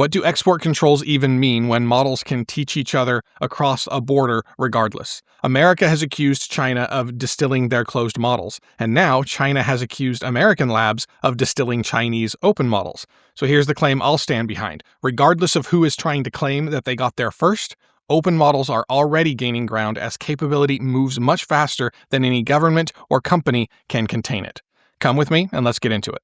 What do export controls even mean when models can teach each other across a border regardless? America has accused China of distilling their closed models, and now China has accused American labs of distilling Chinese open models. So here's the claim I'll stand behind. Regardless of who is trying to claim that they got there first, open models are already gaining ground as capability moves much faster than any government or company can contain it. Come with me and let's get into it.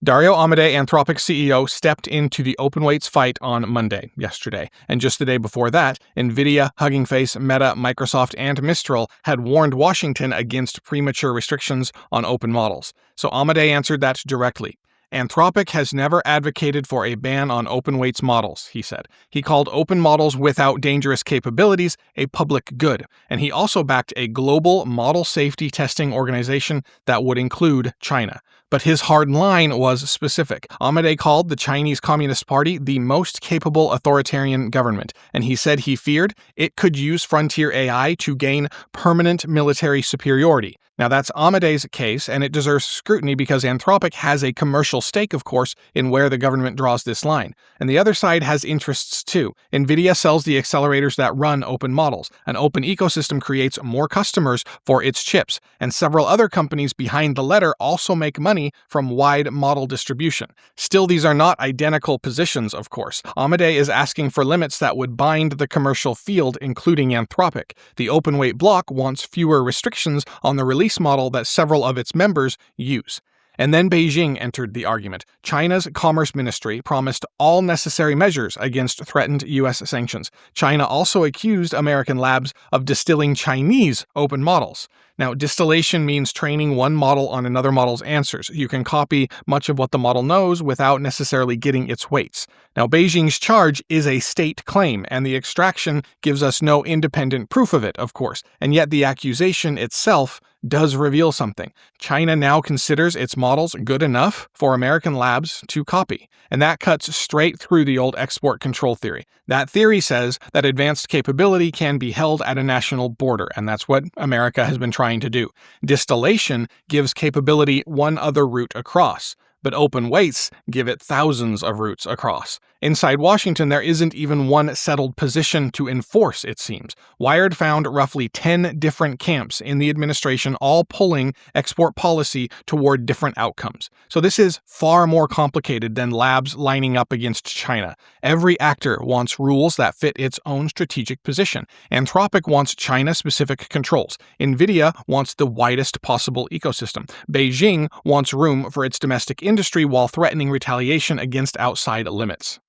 Dario Amodei, Anthropic CEO, stepped into the open weights fight on Monday, yesterday, and just the day before that, Nvidia, Hugging Face, Meta, Microsoft, and Mistral had warned Washington against premature restrictions on open models. So Amodei answered that directly. Anthropic has never advocated for a ban on open weights models, he said. He called open models without dangerous capabilities a public good, and he also backed a global model safety testing organization that would include China. But his hard line was specific. Amodei called the Chinese Communist Party the most capable authoritarian government, and he said he feared it could use frontier AI to gain permanent military superiority. Now that's Amodei's case, and it deserves scrutiny because Anthropic has a commercial stake, of course, in where the government draws this line. And the other side has interests too. Nvidia sells the accelerators that run open models. An open ecosystem creates more customers for its chips, and several other companies behind the letter also make money from wide model distribution. Still, these are not identical positions, of course. Amodei is asking for limits that would bind the commercial field, including Anthropic. The open weight bloc wants fewer restrictions on the release model that several of its members use. And then Beijing entered the argument. China's Commerce Ministry promised all necessary measures against threatened U.S. sanctions. China also accused American labs of distilling Chinese open models. Now, distillation means training one model on another model's answers. You can copy much of what the model knows without necessarily getting its weights. Now, Beijing's charge is a state claim, and the extraction gives us no independent proof of it, of course. And yet the accusation itself does reveal something. China now considers its models good enough for American labs to copy, and that cuts straight through the old export control theory. That theory says that advanced capability can be held at a national border, and that's what America has been trying to do. Distillation gives capability one other route across, but open weights give it thousands of routes across. Inside Washington, there isn't even one settled position to enforce, it seems. Wired found roughly 10 different camps in the administration, all pulling export policy toward different outcomes. So this is far more complicated than labs lining up against China. Every actor wants rules that fit its own strategic position. Anthropic wants China-specific controls. Nvidia wants the widest possible ecosystem. Beijing wants room for its domestic industry while threatening retaliation against outside limits.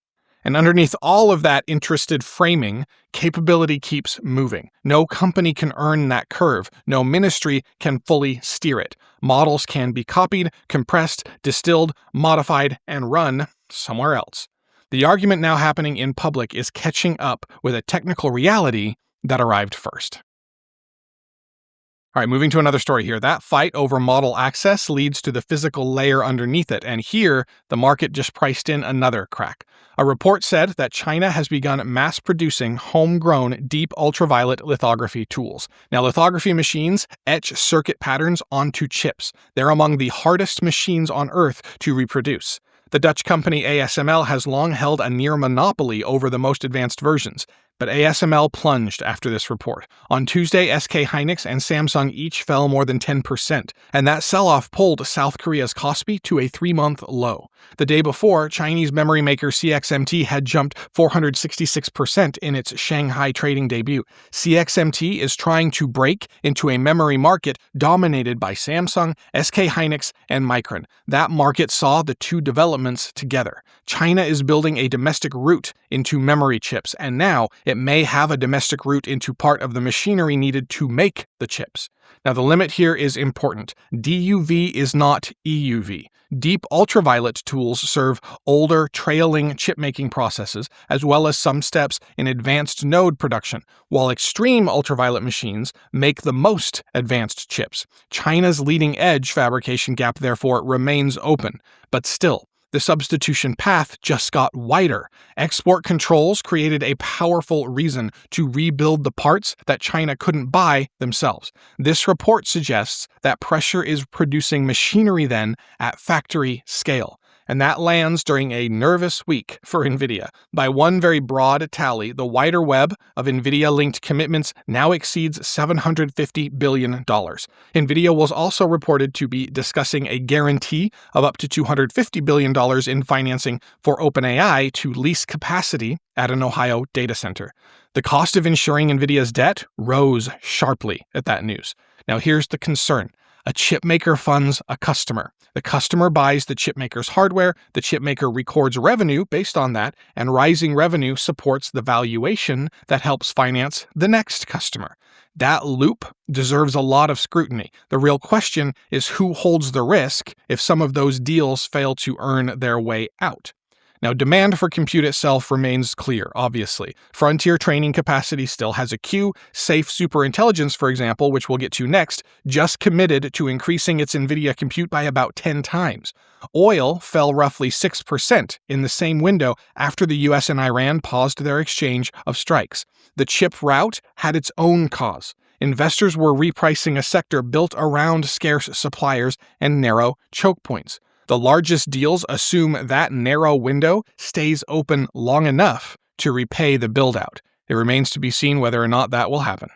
And underneath all of that interested framing, capability keeps moving. No company can earn that curve. No ministry can fully steer it. Models can be copied, compressed, distilled, modified, and run somewhere else. The argument now happening in public is catching up with a technical reality that arrived first. All right, moving to another story here. That fight over model access leads to the physical layer underneath it, and here, the market just priced in another crack. A report said that China has begun mass-producing homegrown deep ultraviolet lithography tools. Now, lithography machines etch circuit patterns onto chips. They're among the hardest machines on Earth to reproduce. The Dutch company ASML has long held a near monopoly over the most advanced versions. But ASML plunged after this report. On Tuesday, SK Hynix and Samsung each fell more than 10%, and that sell-off pulled South Korea's Kospi to a 3-month low. The day before, Chinese memory maker CXMT had jumped 466% in its Shanghai trading debut. CXMT is trying to break into a memory market dominated by Samsung, SK Hynix, and Micron. That market saw the two developments together. China is building a domestic route into memory chips, and now it may have a domestic route into part of the machinery needed to make the chips. Now, the limit here is important. DUV is not EUV. Deep ultraviolet tools serve older, trailing chip-making processes, as well as some steps in advanced node production, while extreme ultraviolet machines make the most advanced chips. China's leading-edge fabrication gap, therefore, remains open, but still, the substitution path just got wider. Export controls created a powerful reason to rebuild the parts that China couldn't buy themselves. This report suggests that pressure is producing machinery then at factory scale. And that lands during a nervous week for Nvidia. By one very broad tally, the wider web of Nvidia-linked commitments now exceeds $750 billion. Nvidia was also reported to be discussing a guarantee of up to $250 billion in financing for OpenAI to lease capacity at an Ohio data center. The cost of insuring Nvidia's debt rose sharply at that news. Now here's the concern. A chipmaker funds a customer. The customer buys the chipmaker's hardware, the chipmaker records revenue based on that, and rising revenue supports the valuation that helps finance the next customer. That loop deserves a lot of scrutiny. The real question is who holds the risk if some of those deals fail to earn their way out. Now, demand for compute itself remains clear, obviously. Frontier training capacity still has a queue. Safe Superintelligence, for example, which we'll get to next, just committed to increasing its Nvidia compute by about 10 times. Oil fell roughly 6% in the same window after the US and Iran paused their exchange of strikes. The chip rout had its own cause. Investors were repricing a sector built around scarce suppliers and narrow choke points. The largest deals assume that narrow window stays open long enough to repay the build-out. It remains to be seen whether or not that will happen.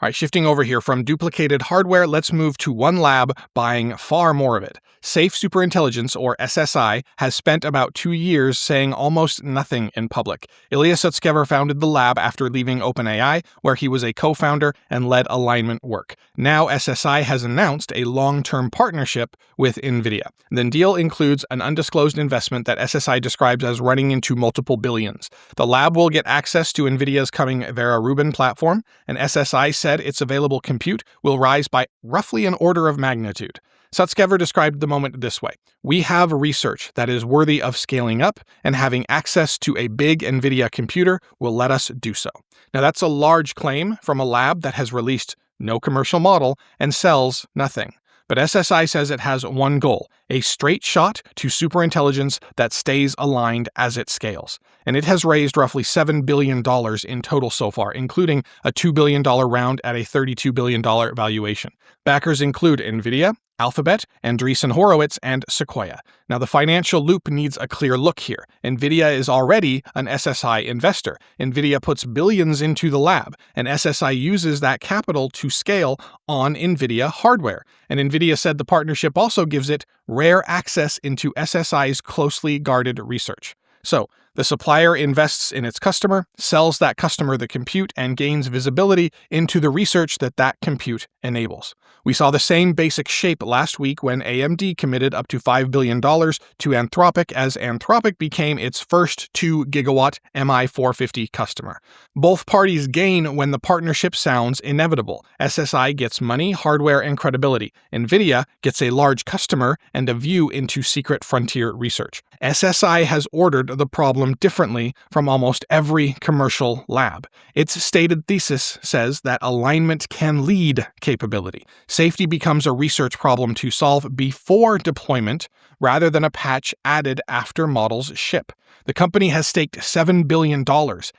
All right, shifting over here from duplicated hardware, let's move to one lab buying far more of it. Safe Superintelligence, or SSI, has spent about 2 years saying almost nothing in public. Ilya Sutskever founded the lab after leaving OpenAI, where he was a co-founder and led alignment work. Now SSI has announced a long-term partnership with Nvidia. The deal includes an undisclosed investment that SSI describes as running into multiple billions. The lab will get access to Nvidia's coming Vera Rubin platform, and SSI said its available compute will rise by roughly an order of magnitude. Sutskever described the moment this way: "We have research that is worthy of scaling up, and having access to a big Nvidia computer will let us do so." Now that's a large claim from a lab that has released no commercial model and sells nothing. But SSI says it has one goal: a straight shot to superintelligence that stays aligned as it scales. And it has raised roughly $7 billion in total so far, including a $2 billion round at a $32 billion valuation. Backers include Nvidia, Alphabet, Andreessen Horowitz, and Sequoia. Now, the financial loop needs a clear look here. Nvidia is already an SSI investor. Nvidia puts billions into the lab, and SSI uses that capital to scale on Nvidia hardware. And Nvidia said the partnership also gives it rare access into SSI's closely guarded research. So, the supplier invests in its customer, sells that customer the compute, and gains visibility into the research that compute enables. We saw the same basic shape last week when AMD committed up to $5 billion to Anthropic as Anthropic became its first 2 gigawatt MI450 customer. Both parties gain when the partnership sounds inevitable. SSI gets money, hardware, and credibility. Nvidia gets a large customer and a view into secret frontier research. SSI has ordered the problem differently from almost every commercial lab. Its stated thesis says that alignment can lead capability. Safety becomes a research problem to solve before deployment rather than a patch added after models ship. The company has staked $7 billion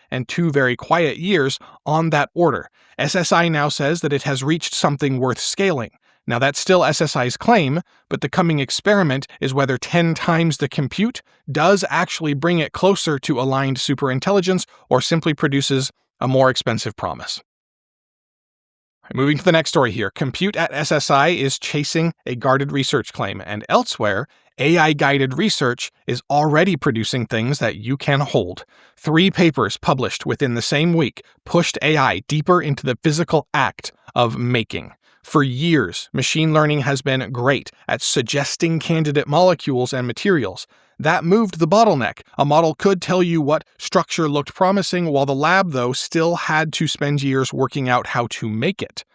and 2 very quiet years on that order. SSI now says that it has reached something worth scaling. Now that's still SSI's claim, but the coming experiment is whether 10 times the compute does actually bring it closer to aligned superintelligence or simply produces a more expensive promise. Moving to the next story here, compute at SSI is chasing a guarded research claim, and elsewhere, AI-guided research is already producing things that you can hold. 3 papers published within the same week pushed AI deeper into the physical act of making. For years, machine learning has been great at suggesting candidate molecules and materials. That moved the bottleneck. A model could tell you what structure looked promising, while the lab, though, still had to spend years working out how to make it.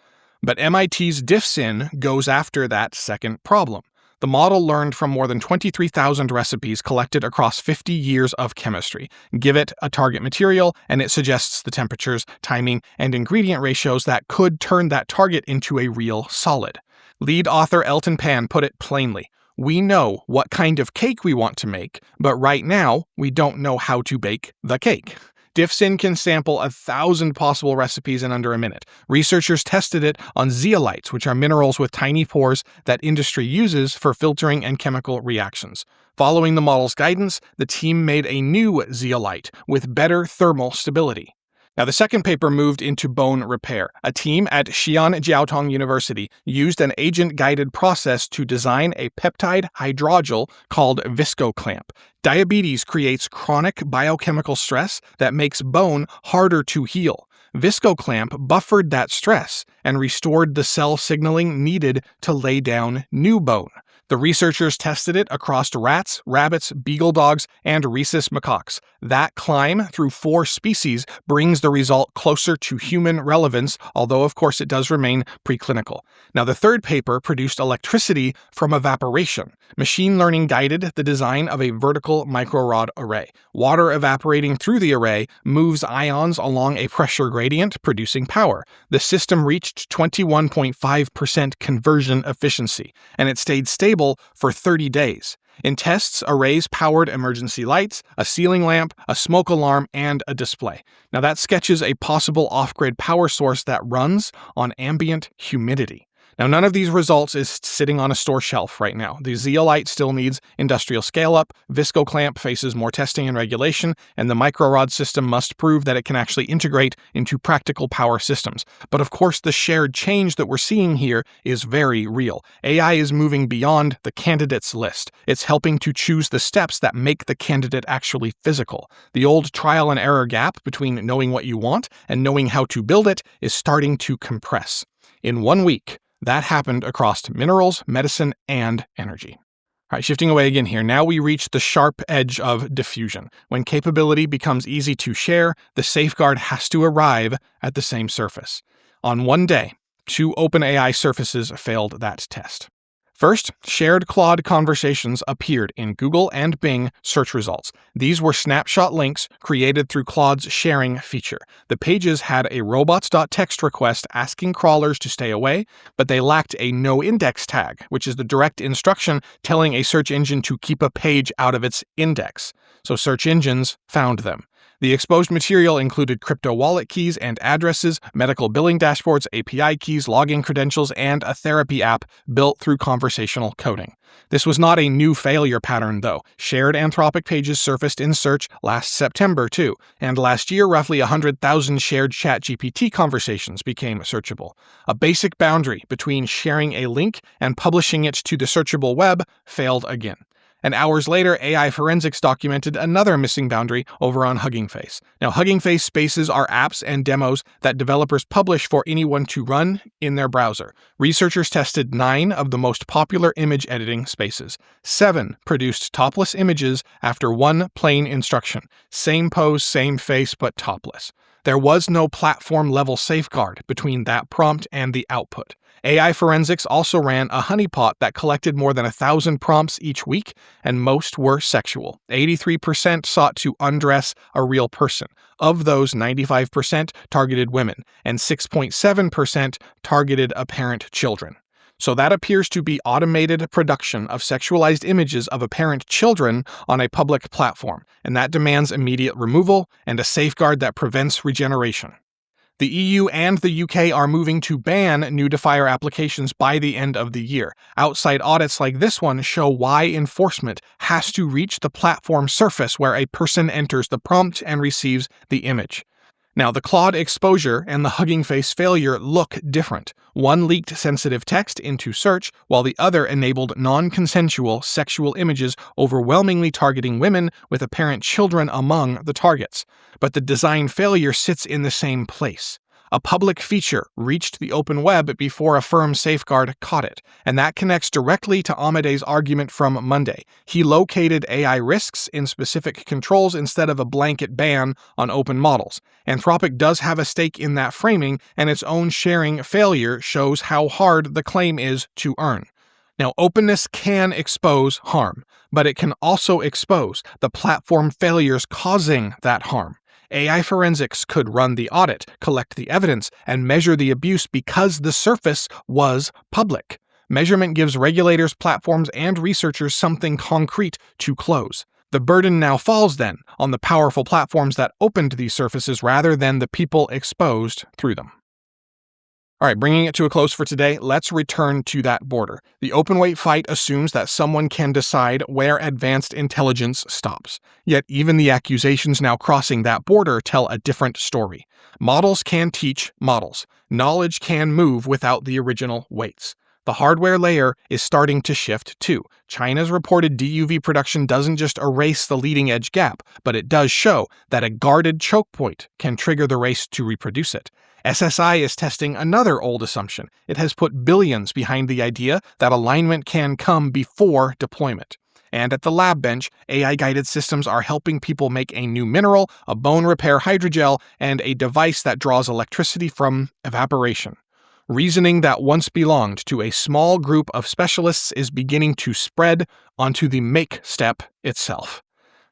But MIT's DiffSyn goes after that second problem. The model learned from more than 23,000 recipes collected across 50 years of chemistry. Give it a target material, and it suggests the temperatures, timing, and ingredient ratios that could turn that target into a real solid. Lead author Elton Pan put it plainly: "We know what kind of cake we want to make, but right now, we don't know how to bake the cake." DiffSyn can sample 1,000 possible recipes in under a minute. Researchers tested it on zeolites, which are minerals with tiny pores that industry uses for filtering and chemical reactions. Following the model's guidance, the team made a new zeolite with better thermal stability. Now, the second paper moved into bone repair. A team at Xi'an University used an agent-guided process to design a peptide hydrogel called viscoclamp. Diabetes creates chronic biochemical stress that makes bone harder to heal. Viscoclamp buffered that stress and restored the cell signaling needed to lay down new bone. The researchers tested it across rats, rabbits, beagle dogs, and rhesus macaques. That climb through 4 species brings the result closer to human relevance, although of course it does remain preclinical. Now, the third paper produced electricity from evaporation. Machine learning guided the design of a vertical microrod array. Water evaporating through the array moves ions along a pressure gradient, producing power. The system reached 21.5% conversion efficiency, and it stayed stable for 30 days. In tests, arrays powered emergency lights, a ceiling lamp, a smoke alarm, and a display. Now that sketches a possible off-grid power source that runs on ambient humidity. Now, none of these results is sitting on a store shelf right now. The zeolite still needs industrial scale-up, viscoclamp faces more testing and regulation, and the microrod system must prove that it can actually integrate into practical power systems. But of course, the shared change that we're seeing here is very real. AI is moving beyond the candidates list. It's helping to choose the steps that make the candidate actually physical. The old trial and error gap between knowing what you want and knowing how to build it is starting to compress. In 1 week, that happened across minerals, medicine, and energy. All right, shifting away again here. Now we reach the sharp edge of diffusion. When capability becomes easy to share, the safeguard has to arrive at the same surface. On one day, 2 OpenAI surfaces failed that test. First, shared Claude conversations appeared in Google and Bing search results. These were snapshot links created through Claude's sharing feature. The pages had a robots.txt request asking crawlers to stay away, but they lacked a no-index tag, which is the direct instruction telling a search engine to keep a page out of its index. So search engines found them. The exposed material included crypto wallet keys and addresses, medical billing dashboards, API keys, login credentials, and a therapy app built through conversational coding. This was not a new failure pattern, though. Shared Anthropic pages surfaced in search last September, too, and last year roughly 100,000 shared ChatGPT conversations became searchable. A basic boundary between sharing a link and publishing it to the searchable web failed again. And hours later, AI Forensics documented another missing boundary over on Hugging Face. Now, Hugging Face spaces are apps and demos that developers publish for anyone to run in their browser. Researchers tested 9 of the most popular image editing spaces. 7 produced topless images after 1 plain instruction. Same pose, same face, but topless. There was no platform-level safeguard between that prompt and the output. AI Forensics also ran a honeypot that collected more than 1,000 prompts each week, and most were sexual. 83% sought to undress a real person. Of those, 95% targeted women, and 6.7% targeted apparent children. So that appears to be automated production of sexualized images of apparent children on a public platform, and that demands immediate removal and a safeguard that prevents regeneration. The EU and the UK are moving to ban nudifier applications by the end of the year. Outside audits like this one show why enforcement has to reach the platform surface where a person enters the prompt and receives the image. Now, the Claude exposure and the Hugging Face failure look different. One leaked sensitive text into search, while the other enabled non-consensual sexual images overwhelmingly targeting women with apparent children among the targets. But the design failure sits in the same place. A public feature reached the open web before a firm safeguard caught it, and that connects directly to Amodei's argument from Monday. He located AI risks in specific controls instead of a blanket ban on open models. Anthropic does have a stake in that framing, and its own sharing failure shows how hard the claim is to earn. Now, openness can expose harm, but it can also expose the platform failures causing that harm. AI Forensics could run the audit, collect the evidence, and measure the abuse because the surface was public. Measurement gives regulators, platforms, and researchers something concrete to close. The burden now falls then on the powerful platforms that opened these surfaces rather than the people exposed through them. All right, bringing it to a close for today, let's return to that border. The open weight fight assumes that someone can decide where advanced intelligence stops. Yet even the accusations now crossing that border tell a different story. Models can teach models. Knowledge can move without the original weights. The hardware layer is starting to shift too. China's reported DUV production doesn't just erase the leading edge gap, but it does show that a guarded choke point can trigger the race to reproduce it. SSI is testing another old assumption. It has put billions behind the idea that alignment can come before deployment. And at the lab bench, AI-guided systems are helping people make a new mineral, a bone repair hydrogel, and a device that draws electricity from evaporation. Reasoning that once belonged to a small group of specialists is beginning to spread onto the make step itself.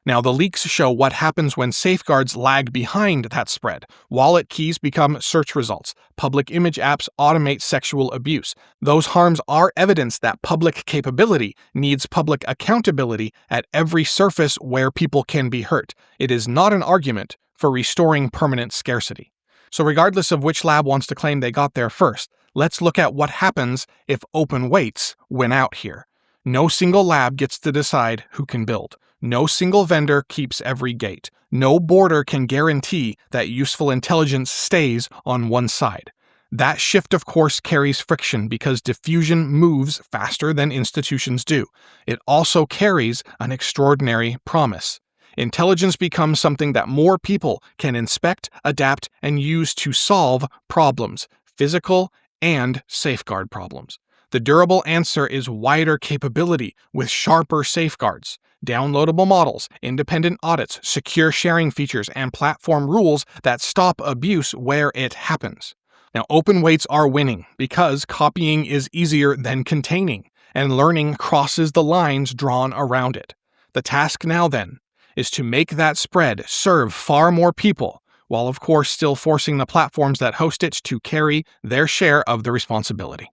Now, the leaks show what happens when safeguards lag behind that spread. Wallet keys become search results. Public image apps automate sexual abuse. Those harms are evidence that public capability needs public accountability at every surface where people can be hurt. It is not an argument for restoring permanent scarcity. So regardless of which lab wants to claim they got there first, let's look at what happens if open weights win out here. No single lab gets to decide who can build. No single vendor keeps every gate. No border can guarantee that useful intelligence stays on one side. That shift, of course, carries friction because diffusion moves faster than institutions do. It also carries an extraordinary promise. Intelligence becomes something that more people can inspect, adapt, and use to solve problems, physical and safeguard problems. The durable answer is wider capability with sharper safeguards, downloadable models, independent audits, secure sharing features, and platform rules that stop abuse where it happens. Now, open weights are winning because copying is easier than containing, and learning crosses the lines drawn around it. The task now, then, is to make that spread serve far more people, while of course still forcing the platforms that host it to carry their share of the responsibility.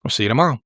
We'll see you tomorrow.